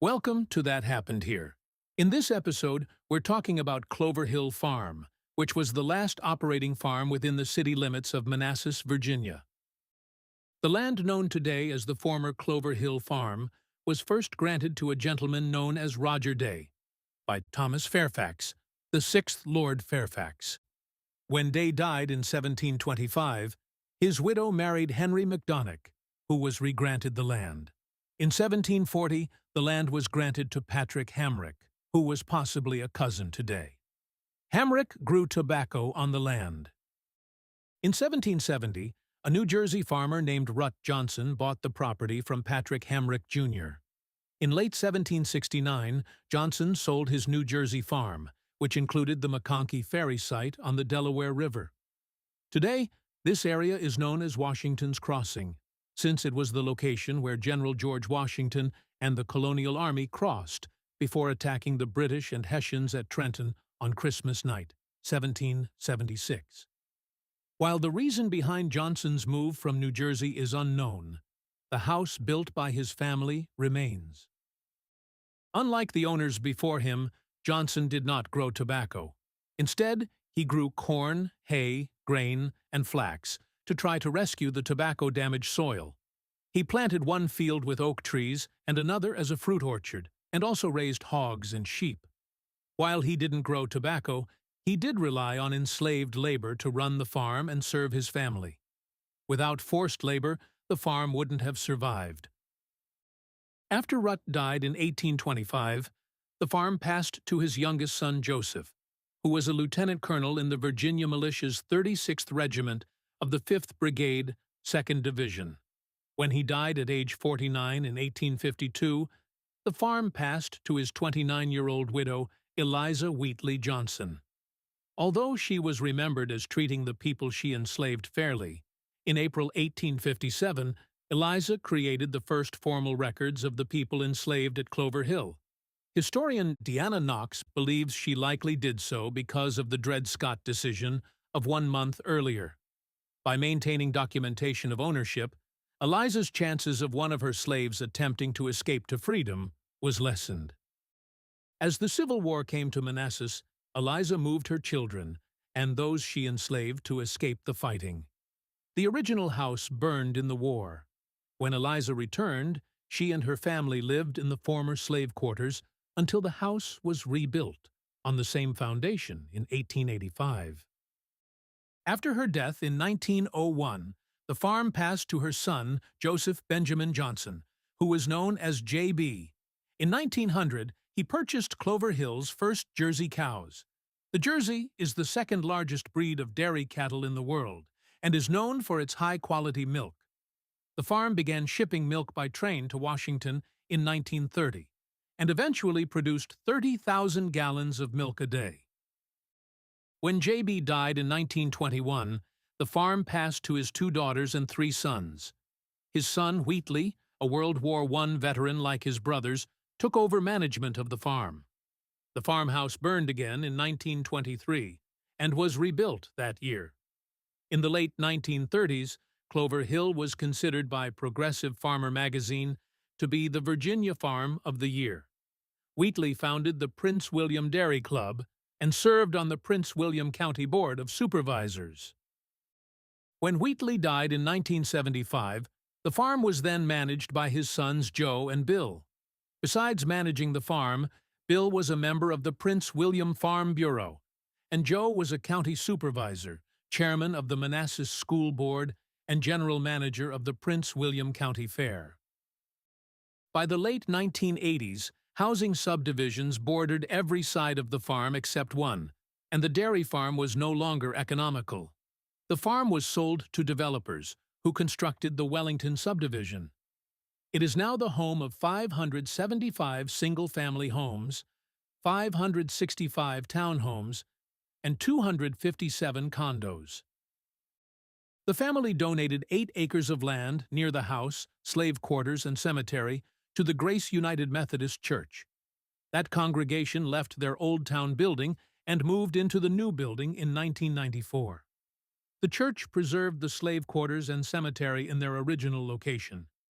Welcome to That Happened Here. In this episode, we're talking about Clover Hill Farm, which was the last operating farm within the city limits of Manassas, Virginia. The land known today as the former Clover Hill Farm was first granted to a gentleman known as Roger Day by Thomas Fairfax, the sixth Lord Fairfax. When Day died in 1725, his widow married Henry Macdonagh, who was regranted the land. In 1740, the land was granted to Patrick Hamrick, who was possibly a cousin to Day. Hamrick grew tobacco on the land. In 1770, a New Jersey farmer named Rut Johnson bought the property from Patrick Hamrick, Jr. In late 1769, Johnson sold his New Jersey farm, which included the McConkey Ferry site on the Delaware River. Today, this area is known as Washington's Crossing, since it was the location where General George Washington and the colonial army crossed before attacking the British and Hessians at Trenton on Christmas night, 1776. While the reason behind Johnson's move from New Jersey is unknown, the house built by his family remains. Unlike the owners before him, Johnson did not grow tobacco. Instead, he grew corn, hay, grain, and flax to try to rescue the tobacco-damaged soil. He planted one field with oak trees and another as a fruit orchard, and also raised hogs and sheep. While he didn't grow tobacco, he did rely on enslaved labor to run the farm and serve his family. Without forced labor, the farm wouldn't have survived. After Rut died in 1825, the farm passed to his youngest son Joseph, who was a lieutenant colonel in the Virginia Militia's 36th Regiment of the 5th Brigade, 2nd Division. When he died at age 49 in 1852, the farm passed to his 29-year-old widow, Eliza Wheatley Johnson. Although she was remembered as treating the people she enslaved fairly, in April 1857, Eliza created the first formal records of the people enslaved at Clover Hill. Historian Deanna Knox believes she likely did so because of the Dred Scott decision of 1 month earlier. By maintaining documentation of ownership, Eliza's chances of one of her slaves attempting to escape to freedom was lessened. As the Civil War came to Manassas, Eliza moved her children and those she enslaved to escape the fighting. The original house burned in the war. When Eliza returned, she and her family lived in the former slave quarters until the house was rebuilt on the same foundation in 1885. After her death in 1901, the farm passed to her son, Joseph Benjamin Johnson, who was known as J.B. In 1900, he purchased Clover Hill's first Jersey cows. The Jersey is the second largest breed of dairy cattle in the world and is known for its high-quality milk. The farm began shipping milk by train to Washington in 1930 and eventually produced 30,000 gallons of milk a day. When J.B. died in 1921, the farm passed to his 2 daughters and 3 sons. His son, Wheatley, a World War I veteran like his brothers, took over management of the farm. The farmhouse burned again in 1923 and was rebuilt that year. In the late 1930s, Clover Hill was considered by Progressive Farmer magazine to be the Virginia Farm of the Year. Wheatley founded the Prince William Dairy Club and served on the Prince William County Board of Supervisors. When Wheatley died in 1975, the farm was then managed by his sons Joe and Bill. Besides managing the farm, Bill was a member of the Prince William Farm Bureau, and Joe was a county supervisor, chairman of the Manassas School Board, and general manager of the Prince William County Fair. By the late 1980s, housing subdivisions bordered every side of the farm except one, and the dairy farm was no longer economical. The farm was sold to developers, who constructed the Wellington subdivision. It is now the home of 575 single-family homes, 565 townhomes, and 257 condos. The family donated 8 acres of land near the house, slave quarters, and cemetery to the Grace United Methodist Church. That congregation left their Old Town building and moved into the new building in 1994. The church preserved the slave quarters and cemetery in their original location,